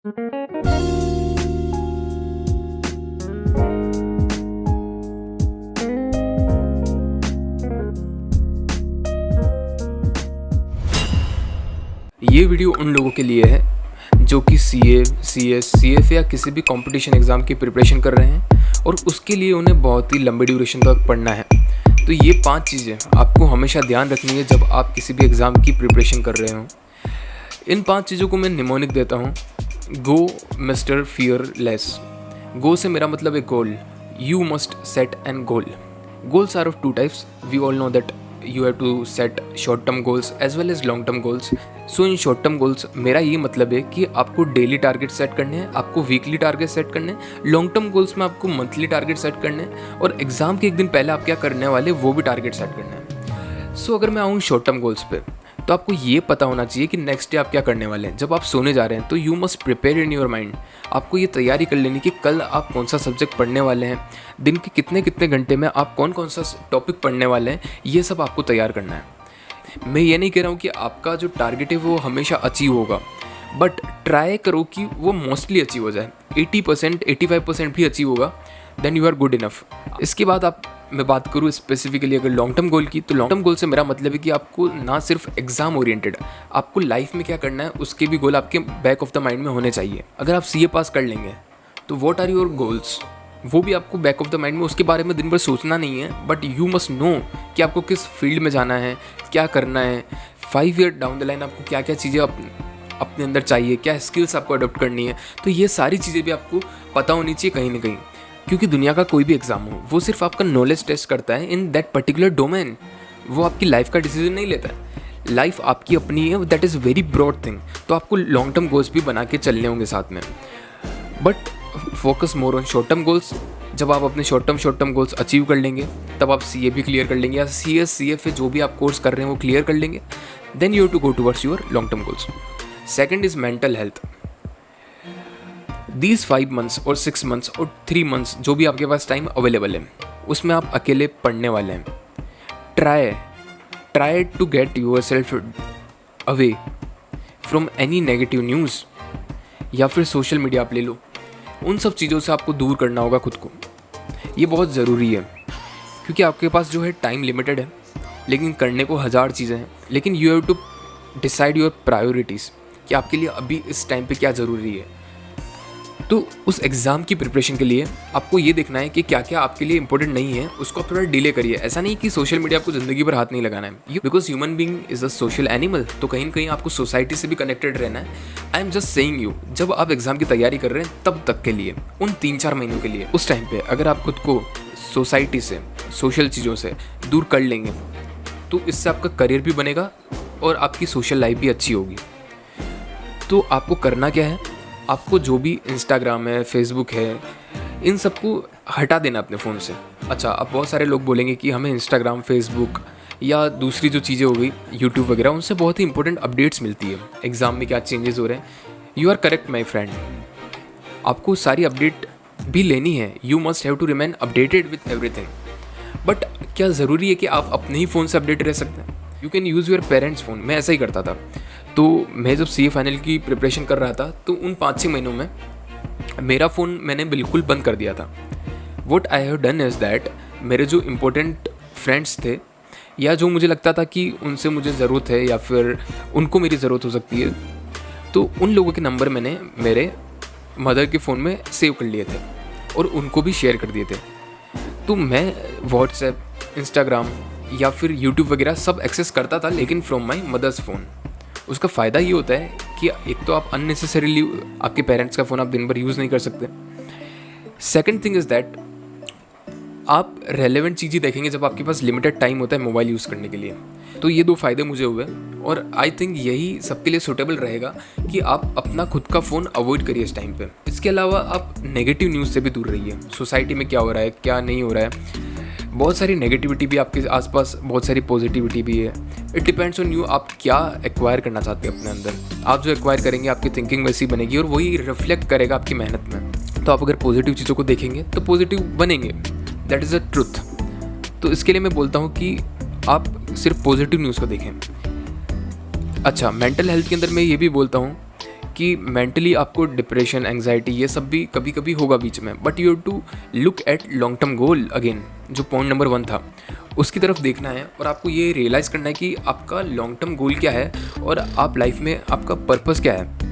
ये वीडियो उन लोगों के लिए है जो कि सीए, सीएस, सीएफ या किसी भी कंपटीशन एग्ज़ाम की प्रिपरेशन कर रहे हैं और उसके लिए उन्हें बहुत ही लंबे ड्यूरेशन तक पढ़ना है। तो ये 5 चीज़ें आपको हमेशा ध्यान रखनी है जब आप किसी भी एग्ज़ाम की प्रिपरेशन कर रहे हो। इन 5 चीज़ों को मैं निमोनिक देता हूँ। गो मिस्टर फियरलेस। गो से मेरा मतलब है goal. You must set an goal. Goals are of 2 types. We all know that you have to set short term goals as well as long term goals. So in short term goals मेरा ये मतलब है कि आपको daily target set करने हैं, आपको weekly target set करने हैं। लॉन्ग टर्म गोल्स में आपको मंथली टारगेट सेट करने हैं और एग्जाम के एक दिन पहले आप क्या करने वाले वो भी टारगेट सेट करना है। सो अगर मैं आऊँ शॉर्ट टर्म गोल्स पे, तो आपको ये पता होना चाहिए कि नेक्स्ट डे आप क्या करने वाले हैं। जब आप सोने जा रहे हैं तो you must prepare in your mind. आपको ये तैयारी कर लेनी कि कल आप कौन सा सब्जेक्ट पढ़ने वाले हैं, दिन के कितने कितने घंटे में आप कौन कौन सा टॉपिक पढ़ने वाले हैं, ये सब आपको तैयार करना है। मैं ये नहीं कह रहा हूँ कि आपका जो टारगेट है वो हमेशा अचीव होगा, बट ट्राई करो कि वो मोस्टली अचीव हो जाए। 80%, 85% भी अचीव होगा, then you are good enough. इसके बाद मैं बात करूँ स्पेसिफिकली अगर लॉन्ग टर्म गोल की, तो लॉन्ग टर्म गोल से मेरा मतलब है कि आपको ना सिर्फ एग्जाम ओरिएंटेड, आपको लाइफ में क्या करना है उसके भी गोल आपके बैक ऑफ द माइंड में होने चाहिए। अगर आप सीए पास कर लेंगे तो व्हाट आर योर गोल्स, वो भी आपको बैक ऑफ द माइंड में, उसके बारे में दिन भर सोचना नहीं है, बट यू मस्ट नो कि आपको किस फील्ड में जाना है, क्या करना है। 5 ईयर डाउन द लाइन आपको क्या क्या चीज़ें अपने अंदर चाहिए, क्या स्किल्स आपको अडॉप्ट करनी है। तो ये सारी चीज़ें भी आपको पता होनी चाहिए कहीं ना कहीं, क्योंकि दुनिया का कोई भी एग्ज़ाम हो वो सिर्फ आपका नॉलेज टेस्ट करता है इन दैट पर्टिकुलर डोमेन। वो आपकी लाइफ का डिसीजन नहीं लेता है। लाइफ आपकी अपनी है, that is very broad thing. तो आपको लॉन्ग टर्म गोल्स भी बना के चलने होंगे साथ में, but focus more on short term goals. जब आप अपने शॉर्ट टर्म गोल्स अचीव कर लेंगे तब आप सीए भी क्लियर कर लेंगे या सीएस, सीएफ जो भी आप कोर्स कर रहे हैं वो क्लियर कर लेंगे, then you have to go towards your long term goals. Second is mental health. These 5 months और 6 months और 3 months जो भी आपके पास टाइम अवेलेबल है उसमें आप अकेले पढ़ने वाले हैं। Try to get yourself away from any negative news, या फिर सोशल मीडिया आप ले लो, उन सब चीज़ों से आपको दूर करना होगा खुद को। ये बहुत ज़रूरी है क्योंकि आपके पास जो है टाइम लिमिटेड है, लेकिन करने को 1000 चीज़ें हैं। लेकिन you have to decide your priorities कि आपके लिए अभी इस टाइम पे क्या ज़रूरी है। तो उस एग्ज़ाम की प्रिपरेशन के लिए आपको ये देखना है कि क्या क्या आपके लिए इंपॉर्टेंट नहीं है, उसको आप थोड़ा डिले करिए। ऐसा नहीं कि सोशल मीडिया आपको ज़िंदगी भर हाथ नहीं लगाना है, because human being is a social animal. तो कहीं ना कहीं आपको सोसाइटी से भी कनेक्टेड रहना है। I am just saying you, जब आप एग्ज़ाम की तैयारी कर रहे हैं तब तक के लिए, उन 3-4 महीनों के लिए, उस टाइम पर अगर आप खुद को सोसाइटी से, सोशल चीज़ों से दूर कर लेंगे तो इससे आपका करियर भी बनेगा और आपकी सोशल लाइफ भी अच्छी होगी। तो आपको करना क्या है, आपको जो भी इंस्टाग्राम है, फेसबुक है, इन सबको हटा देना अपने फ़ोन से। अच्छा, अब बहुत सारे लोग बोलेंगे कि हमें इंस्टाग्राम, फेसबुक या दूसरी जो चीज़ें हो गई यूट्यूब वगैरह, उनसे बहुत ही इंपॉर्टेंट अपडेट्स मिलती है, एग्ज़ाम में क्या चेंजेस हो रहे हैं। You are correct my friend, आपको सारी अपडेट भी लेनी है। You must have to remain updated with everything. But क्या ज़रूरी है कि आप अपने ही फ़ोन से अपडेट रह सकते हैं? You can use your parents phone. मैं ऐसा ही करता था। तो मैं जब सीए फाइनल की प्रिपरेशन कर रहा था तो उन 5-6 महीनों में मेरा फ़ोन मैंने बिल्कुल बंद कर दिया था। What I have done is that, मेरे जो इम्पोर्टेंट फ्रेंड्स थे या जो मुझे लगता था कि उनसे मुझे ज़रूरत है या फिर उनको मेरी ज़रूरत हो सकती है, तो उन लोगों के नंबर मैंने मेरे मदर के फ़ोन में सेव कर लिए थे और उनको भी शेयर कर दिए थे। तो मैं व्हाट्सएप, इंस्टाग्राम या फिर यूट्यूब वगैरह सब एक्सेस करता था, लेकिन फ्रॉम माई मदर्स फ़ोन। उसका फ़ायदा ये होता है कि एक तो आप अननेसेसरीली आपके पेरेंट्स का फ़ोन आप दिन भर यूज़ नहीं कर सकते। सेकंड थिंग इज़ दैट आप रेलेवेंट चीज़ें देखेंगे जब आपके पास लिमिटेड टाइम होता है मोबाइल यूज़ करने के लिए। तो ये 2 फ़ायदे मुझे हुए और आई थिंक यही सबके लिए सूटेबल रहेगा कि आप अपना खुद का फ़ोन अवॉइड करिए इस टाइम पे। इसके अलावा आप नेगेटिव न्यूज़ से भी दूर रहिए। सोसाइटी में क्या हो रहा है, क्या नहीं हो रहा है, बहुत सारी नेगेटिविटी भी आपके आसपास, बहुत सारी पॉजिटिविटी भी है। इट डिपेंड्स ऑन यू, आप क्या एक्वायर करना चाहते हैं अपने अंदर। आप जो एक्वायर करेंगे आपकी थिंकिंग वैसी बनेगी और वही रिफ्लेक्ट करेगा आपकी मेहनत में। तो आप अगर पॉजिटिव चीज़ों को देखेंगे तो पॉजिटिव बनेंगे, दैट इज़ द ट्रुथ। तो इसके लिए मैं बोलता हूँ कि आप सिर्फ पॉजिटिव न्यूज़ को देखें। अच्छा, मेंटल हेल्थ के अंदर मैं ये भी बोलता हूँ कि मेंटली आपको डिप्रेशन, एंग्जाइटी ये सब भी कभी कभी होगा बीच में, but you have to look at long term goal again, जो पॉइंट नंबर 1 था उसकी तरफ देखना है और आपको ये रियलाइज़ करना है कि आपका लॉन्ग टर्म गोल क्या है और आप लाइफ में आपका पर्पस क्या है।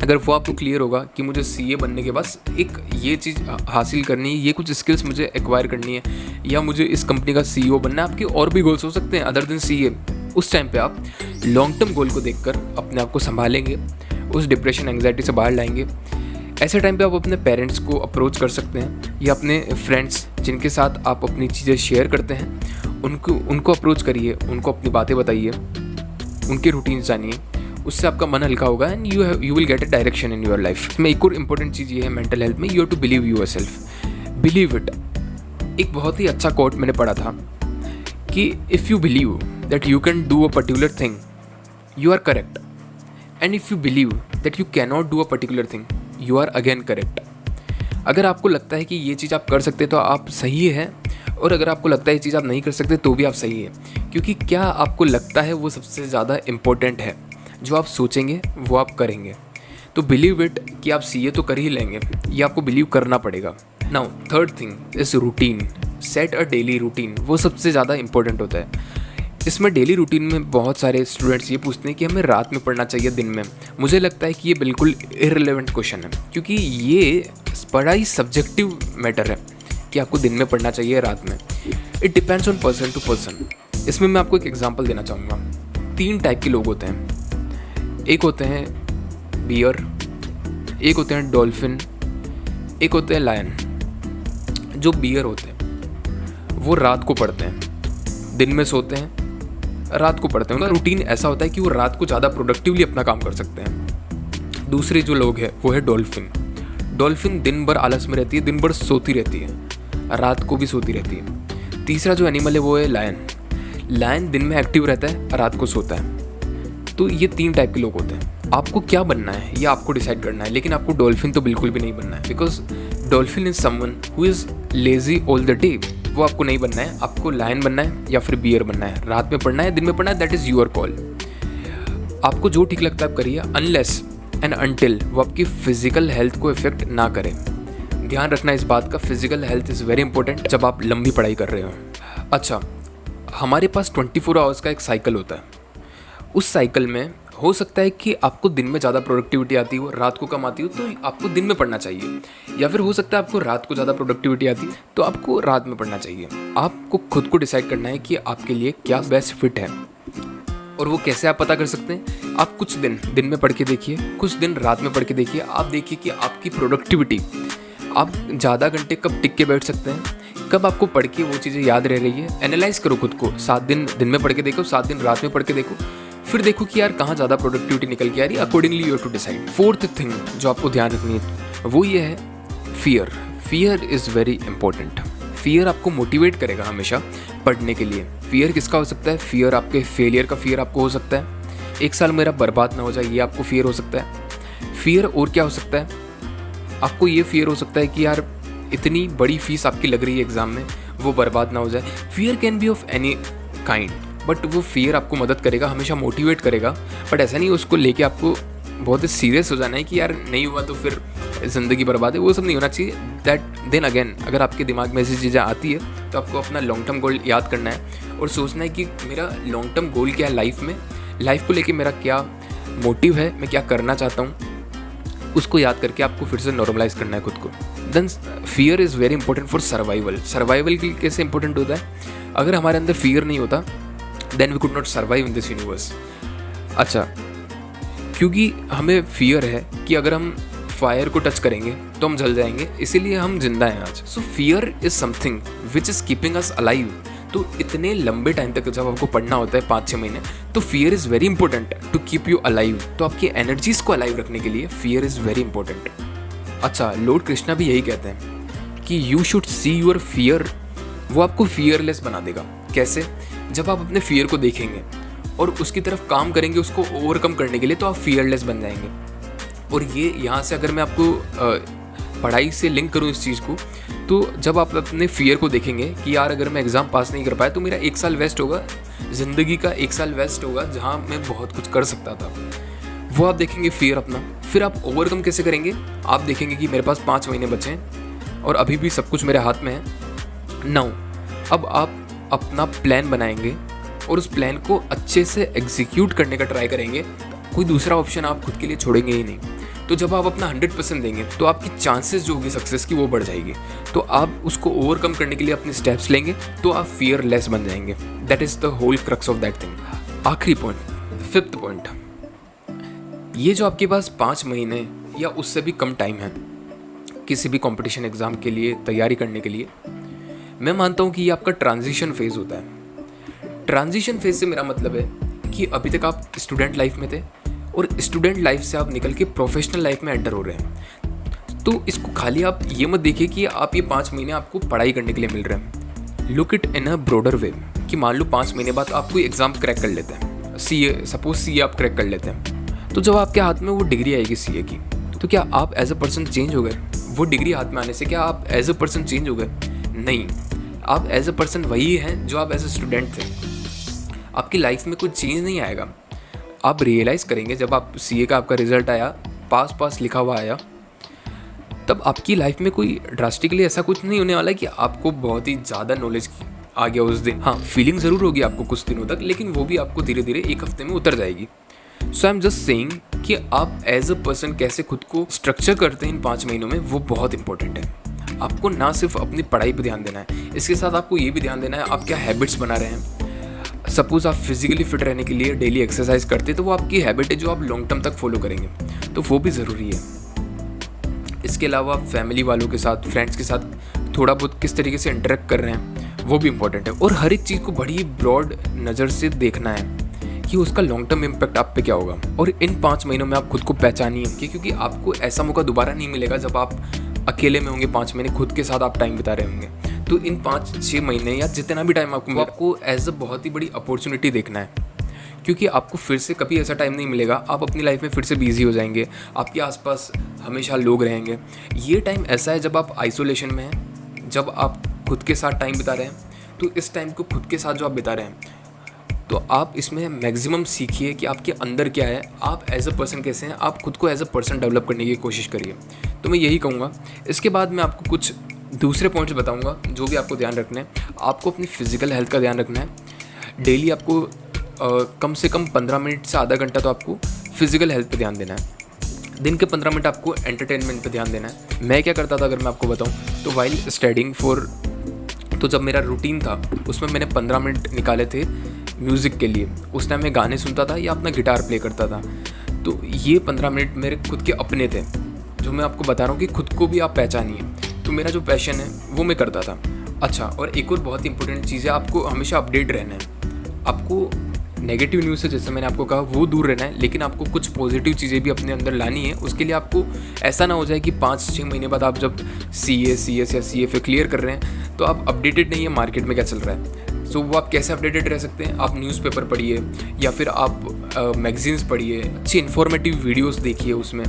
अगर वो आपको क्लियर होगा कि मुझे सीए बनने के बाद एक ये चीज़ हासिल करनी है, ये कुछ स्किल्स मुझे एक्वायर करनी है, या मुझे इस कंपनी का सीईओ बनना है, आपके और भी गोल्स हो सकते हैं अदर देन सीए, उस टाइम पे आप लॉन्ग टर्म गोल को देखकर अपने आप को संभालेंगे, उस डिप्रेशन एंग्जाइटी से बाहर लाएंगे। ऐसे टाइम पे आप अपने पेरेंट्स को अप्रोच कर सकते हैं या अपने फ्रेंड्स जिनके साथ आप अपनी चीज़ें शेयर करते हैं उनको अप्रोच करिए, उनको अपनी बातें बताइए, उनके रूटीन जानिए, उससे आपका मन हल्का होगा and you will get a direction in your life. इसमें एक और इम्पोर्टेंट चीज़ ये है मेंटल हेल्थ में, you have to believe yourself, believe it. एक बहुत ही अच्छा कोट मैंने पढ़ा था कि if you believe that you can do a particular thing you are correct, and if you believe that you can not do a particular thing you are again correct. अगर आपको लगता है कि ये चीज़ आप कर सकते तो आप सही है, और अगर आपको लगता है ये चीज़ आप नहीं कर सकते तो भी आप सही है, क्योंकि क्या आपको लगता है वो सबसे ज़्यादा इम्पोर्टेंट है। जो आप सोचेंगे वो आप करेंगे। तो बिलीव इट कि आप सीए तो कर ही लेंगे, ये आपको बिलीव करना पड़ेगा। Now third thing is routine, set a daily routine, वो सबसे ज़्यादा इंपॉर्टेंट होता है। इसमें डेली रूटीन में बहुत सारे स्टूडेंट्स ये पूछते हैं कि हमें रात में पढ़ना चाहिए दिन में। मुझे लगता है कि ये बिल्कुल इररिलेवेंट क्वेश्चन है, क्योंकि ये बड़ा ही सब्जेक्टिव मैटर है कि आपको दिन में पढ़ना चाहिए रात में। It depends on person to person. इसमें मैं आपको एक एग्जांपल देना चाहूँगा। 3 टाइप के लोग होते हैं, एक होते हैं बियर, एक होते हैं डॉल्फिन, एक होते हैं लायन। जो बियर होते हैं वो रात को पढ़ते हैं, दिन में सोते हैं, रात को पढ़ते हैं। उनका रूटीन ऐसा होता है कि वो रात को ज़्यादा प्रोडक्टिवली अपना काम कर सकते हैं। दूसरे जो लोग हैं वो है डॉल्फिन। डॉल्फिन दिन भर आलस में रहती है, दिन भर सोती रहती है, रात को भी सोती रहती है। तीसरा जो एनिमल है वो है लायन। लायन दिन में एक्टिव रहता है, रात को सोता है। तो ये 3 टाइप के लोग होते हैं। आपको क्या बनना है ये आपको डिसाइड करना है, लेकिन आपको डॉल्फिन तो बिल्कुल भी नहीं बनना है, because dolphin is someone who is lazy all the day. वो आपको नहीं बनना है। आपको लायन बनना है या फिर बियर बनना है, रात में पढ़ना है, दिन में पढ़ना है, दैट इज़ योर कॉल। आपको जो ठीक लगता है आप करिए, अनलेस एंड अनटिल वो आपकी फिजिकल हेल्थ को इफेक्ट ना करे। ध्यान रखना इस बात का, physical health is very important जब आप लंबी पढ़ाई कर रहे हो। अच्छा, हमारे पास 24 आवर्स का एक साइकिल होता है। उस साइकिल में हो सकता है कि आपको दिन में ज़्यादा प्रोडक्टिविटी आती हो, रात को कम आती हो, तो आपको दिन में पढ़ना चाहिए। या फिर हो सकता है आपको रात को ज़्यादा प्रोडक्टिविटी आती तो आपको रात में पढ़ना चाहिए। आपको खुद को डिसाइड करना है कि आपके लिए क्या बेस्ट फिट है। और वो कैसे आप पता कर सकते हैं? आप कुछ दिन में पढ़ के देखिए, कुछ दिन रात में पढ़ के देखिए। आप देखिए कि आपकी प्रोडक्टिविटी, आप ज़्यादा घंटे कब टिक के बैठ सकते हैं, कब आपको पढ़ के वो चीज़ें याद रह रही है। एनालाइज करो खुद को। 7 दिन में पढ़ के देखो, 7 दिन रात में पढ़ के देखो, फिर देखो कि यार कहाँ ज़्यादा प्रोडक्टिविटी निकल के आ रही है। Accordingly you have to decide. 4th thing जो आपको ध्यान रखनी है वो ये है fear. Fear is very important. Fear आपको मोटिवेट करेगा हमेशा पढ़ने के लिए। फियर किसका हो सकता है? फियर आपके फेलियर का फियर आपको हो सकता है। 1 साल मेरा बर्बाद ना हो जाए, ये आपको फियर हो सकता है। फियर और क्या हो सकता है? आपको ये फियर हो सकता है कि यार इतनी बड़ी फीस आपकी लग रही है एग्ज़ाम में, वो बर्बाद ना हो जाए। Fear can be of any kind, but वो फियर आपको मदद करेगा, हमेशा मोटिवेट करेगा। बट ऐसा नहीं उसको लेके आपको बहुत सीरियस हो जाना है कि यार नहीं हुआ तो फिर ज़िंदगी बर्बाद है, वो सब नहीं होना चाहिए। दैट देन अगेन, अगर आपके दिमाग में ऐसी चीज़ें आती है तो आपको अपना लॉन्ग टर्म गोल याद करना है और सोचना है कि मेरा लॉन्ग टर्म गोल क्या है लाइफ में, लाइफ को लेके मेरा क्या मोटिव है, मैं क्या करना चाहता हूँ, उसको याद करके आपको फिर से नॉर्मलाइज करना है खुद को। Then fear is very important for survival. Survival के लिए कैसे इंपॉर्टेंट होता है? अगर हमारे अंदर फियर नहीं होता then we could not survive in this universe. अच्छा, क्योंकि हमें फियर है कि अगर हम फायर को टच करेंगे तो हम जल जाएंगे, इसीलिए हम जिंदा हैं आज। सो fear is something which is keeping us alive. तो इतने लंबे टाइम तक जब आपको पढ़ना होता है 5-6 महीने, तो fear is very important to keep you alive. तो आपकी एनर्जीज़ को अलाइव रखने के लिए फियर इज़ वेरी इंपॉर्टेंट। अच्छा, लॉर्ड कृष्णा भी यही कहते हैं कि you should see your fear. वो आपको फियरलेस बना देगा। कैसे? जब आप अपने फियर को देखेंगे और उसकी तरफ काम करेंगे उसको ओवरकम करने के लिए, तो आप फियरलेस बन जाएंगे। और ये यहाँ से अगर मैं आपको पढ़ाई से लिंक करूँ इस चीज़ को, तो जब आप अपने फियर को देखेंगे कि यार अगर मैं एग्ज़ाम पास नहीं कर पाया तो मेरा 1 साल वेस्ट होगा, ज़िंदगी का 1 साल वेस्ट होगा जहाँ मैं बहुत कुछ कर सकता था, वो आप देखेंगे फियर अपना। फिर आप ओवरकम कैसे करेंगे? आप देखेंगे कि मेरे पास 5 महीने बचे हैं और अभी भी सब कुछ मेरे हाथ में है। नाउ अब आप अपना प्लान बनाएंगे और उस प्लान को अच्छे से एग्जीक्यूट करने का ट्राई करेंगे। कोई दूसरा ऑप्शन आप खुद के लिए छोड़ेंगे ही नहीं। तो जब आप अपना 100% देंगे तो आपकी चांसेस जो होगी सक्सेस की वो बढ़ जाएगी। तो आप उसको ओवरकम करने के लिए अपने स्टेप्स लेंगे तो आप फियरलेस बन जाएंगे। That is the whole crux of that thing. आखिरी पॉइंट, 5th पॉइंट, ये जो आपके पास 5 महीने या उससे भी कम टाइम है किसी भी कंपटीशन एग्ज़ाम के लिए तैयारी करने के लिए, मैं मानता हूँ कि ये आपका ट्रांजिशन फेज़ होता है। ट्रांजिशन फेज़ से मेरा मतलब है कि अभी तक आप स्टूडेंट लाइफ में थे और स्टूडेंट लाइफ से आप निकल के प्रोफेशनल लाइफ में एंटर हो रहे हैं। तो इसको खाली आप ये मत देखिए कि आप ये 5 महीने आपको पढ़ाई करने के लिए मिल रहे हैं। Look it in a broader way कि मान लो 5 महीने बाद आप कोई एग्ज़ाम क्रैक कर लेते हैं, सपोज सीए आप क्रैक कर लेते हैं, तो जब आपके हाथ में वो डिग्री आएगी सीए की, तो क्या आप एज अ पर्सन चेंज हो गए? वो डिग्री हाथ में आने से क्या आप एज अ पर्सन चेंज हो गए? नहीं, आप एज अ पर्सन वही हैं जो आप एज अ स्टूडेंट थे। आपकी लाइफ में कोई चेंज नहीं आएगा। आप रियलाइज़ करेंगे जब आप सीए का आपका रिजल्ट आया, पास लिखा हुआ आया, तब आपकी लाइफ में कोई ड्रास्टिकली ऐसा कुछ नहीं होने वाला कि आपको बहुत ही ज़्यादा नॉलेज आ गया उस दिन। हाँ, फीलिंग ज़रूर होगी आपको कुछ दिनों तक, लेकिन वो भी आपको धीरे धीरे 1 हफ्ते में उतर जाएगी। सो आई एम जस्ट सेइंग कि आप एज अ पर्सन कैसे खुद को स्ट्रक्चर करते हैं इन 5 महीनों में, वो बहुत इंपॉर्टेंट है। आपको ना सिर्फ अपनी पढ़ाई पर ध्यान देना है, इसके साथ आपको ये भी ध्यान देना है आप क्या हैबिट्स बना रहे हैं। सपोज़ आप फिजिकली फिट रहने के लिए डेली एक्सरसाइज करते हैं, तो वो आपकी हैबिट है जो आप लॉन्ग टर्म तक फॉलो करेंगे, तो वो भी ज़रूरी है। इसके अलावा आप फैमिली वालों के साथ, फ्रेंड्स के साथ थोड़ा बहुत किस तरीके से इंटरेक्ट कर रहे हैं, वो भी इंपॉर्टेंट है। और हर एक चीज़ को बड़ी ब्रॉड नज़र से देखना है कि उसका लॉन्ग टर्म इम्पैक्ट आप पे क्या होगा। और इन 5 महीनों में आप खुद को पहचानिए, क्योंकि आपको ऐसा मौका दोबारा नहीं मिलेगा जब आप अकेले में होंगे। 5 महीने खुद के साथ आप टाइम बिता रहे होंगे, तो इन 5-6 महीने या जितना भी टाइम आपको एज अ बहुत ही बड़ी अपॉर्चुनिटी देखना है, क्योंकि आपको फिर से कभी ऐसा टाइम नहीं मिलेगा। आप अपनी लाइफ में फिर से बिजी हो जाएंगे, आपके आसपास हमेशा लोग रहेंगे। ये टाइम ऐसा है जब आप आइसोलेशन में हैं, जब आप खुद के साथ टाइम बिता रहे हैं, तो इस टाइम को खुद के साथ जो आप बिता रहे हैं, तो आप इसमें मैक्सिमम सीखिए कि आपके अंदर क्या है, आप एज अ पर्सन कैसे हैं, आप खुद को एज अ पर्सन डेवलप करने की कोशिश करिए। तो मैं यही कहूँगा। इसके बाद मैं आपको कुछ दूसरे पॉइंट्स बताऊंगा जो भी आपको ध्यान रखना है। आपको अपनी फिजिकल हेल्थ का ध्यान रखना है। डेली आपको कम से कम 15 मिनट से आधा घंटा तो आपको फिजिकल हेल्थ पे ध्यान देना है। दिन के 15 मिनट आपको एंटरटेनमेंट पे ध्यान देना है। मैं क्या करता था अगर मैं आपको बताऊं, तो वाइल स्टडिंग तो जब मेरा रूटीन था उसमें मैंने 15 मिनट निकाले थे म्यूज़िक के लिए। उस टाइम मैं गाने सुनता था या अपना गिटार प्ले करता था। तो ये 15 मिनट मेरे खुद के अपने थे, जो मैं आपको बता रहा हूँ कि खुद को भी आप पहचानिए। तो मेरा जो पैशन है वो मैं करता था। अच्छा, और एक और बहुत इंपॉर्टेंट चीज़ है, आपको हमेशा अपडेट रहना है। आपको नेगेटिव न्यूज़ से, जैसे मैंने आपको कहा, वो दूर रहना है, लेकिन आपको कुछ पॉजिटिव चीज़ें भी अपने अंदर लानी है। उसके लिए आपको ऐसा ना हो जाए कि 5-6 महीने बाद आप जब CS या CFA क्लियर कर रहे हैं तो आप अपडेटेड नहीं है मार्केट में क्या चल रहा है। सो वो आप कैसे अपडेटेड रह सकते हैं? आप न्यूज़पेपर पढ़िए या फिर आप मैगजीन्स पढ़िए, अच्छी इन्फॉर्मेटिव वीडियोज़ देखिए उसमें।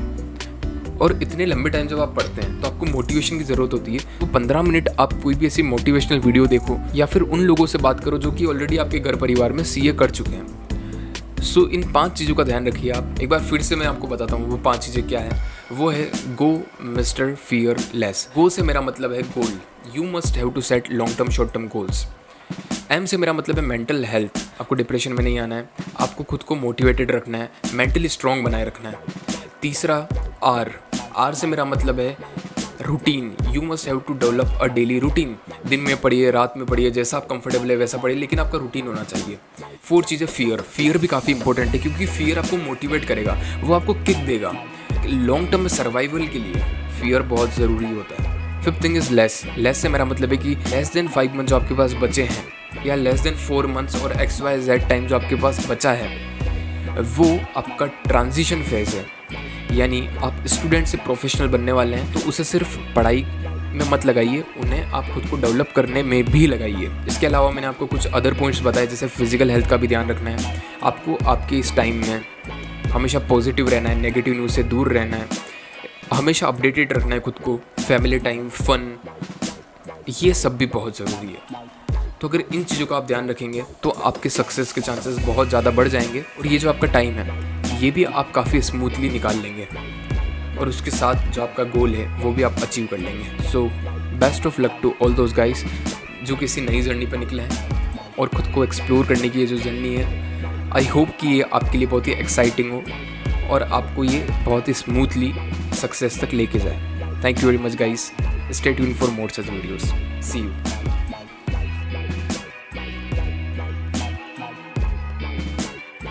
और इतने लंबे टाइम जब आप पढ़ते हैं तो आपको मोटिवेशन की ज़रूरत होती है। तो 15 मिनट आप कोई भी ऐसी मोटिवेशनल वीडियो देखो या फिर उन लोगों से बात करो जो कि ऑलरेडी आपके घर परिवार में CA कर चुके हैं। सो इन 5 चीज़ों का ध्यान रखिए आप। एक बार फिर से मैं आपको बताता हूँ वो 5 चीज़ें क्या है। वो है गो मिस्टर फियरलेस। गो से मेरा मतलब है goal. You must have to set long term short term goals. M से मेरा मतलब है मेंटल हेल्थ। आपको डिप्रेशन में नहीं आना है, आपको खुद को मोटिवेटेड रखना है, मेंटली स्ट्रॉन्ग बनाए रखना है। तीसरा R से मेरा मतलब है routine. You must have to develop a daily routine. दिन में पढ़िए, रात में पढ़िए, जैसा आप कंफर्टेबल है वैसा पढ़िए, लेकिन आपका रूटीन होना चाहिए। 4 चीज़ें फियर भी काफ़ी इंपॉर्टेंट है, क्योंकि फियर आपको मोटिवेट करेगा, वो आपको किक देगा। लॉन्ग टर्म में सर्वाइवल के लिए फियर बहुत ज़रूरी होता है। 5th थिंग इज़ लेस से मेरा मतलब है कि लेस देन 5 मंथ जो आपके पास बचे हैं, या लेस देन 4 मंथ्स और XYZ टाइम जो आपके पास बचा है, वो आपका ट्रांजिशन फेज़ है। यानी आप स्टूडेंट से प्रोफेशनल बनने वाले हैं, तो उसे सिर्फ पढ़ाई में मत लगाइए, उन्हें आप खुद को डेवलप करने में भी लगाइए। इसके अलावा मैंने आपको कुछ अदर पॉइंट्स बताए, जैसे फिजिकल हेल्थ का भी ध्यान रखना है। आपको आपके इस टाइम में हमेशा पॉजिटिव रहना है, नेगेटिव न्यूज़ से दूर रहना है, हमेशा अपडेटेड रखना है खुद को, फैमिली टाइम, फन, ये सब भी बहुत ज़रूरी है। तो अगर इन चीज़ों का आप ध्यान रखेंगे तो आपके सक्सेस के चांसेस बहुत ज़्यादा बढ़ जाएंगे, और ये जो आपका टाइम है ये भी आप काफ़ी स्मूथली निकाल लेंगे। और उसके साथ जो आपका गोल है वो भी आप अचीव कर लेंगे। So best of luck to all those guys जो किसी नई जर्नी पर निकले हैं और ख़ुद को एक्सप्लोर करने की ये जो जर्नी है, आई होप कि ये आपके लिए बहुत ही एक्साइटिंग हो और आपको ये बहुत ही स्मूथली सक्सेस तक लेके जाए। Thank you very much guys, stay tuned for more such videos, see you.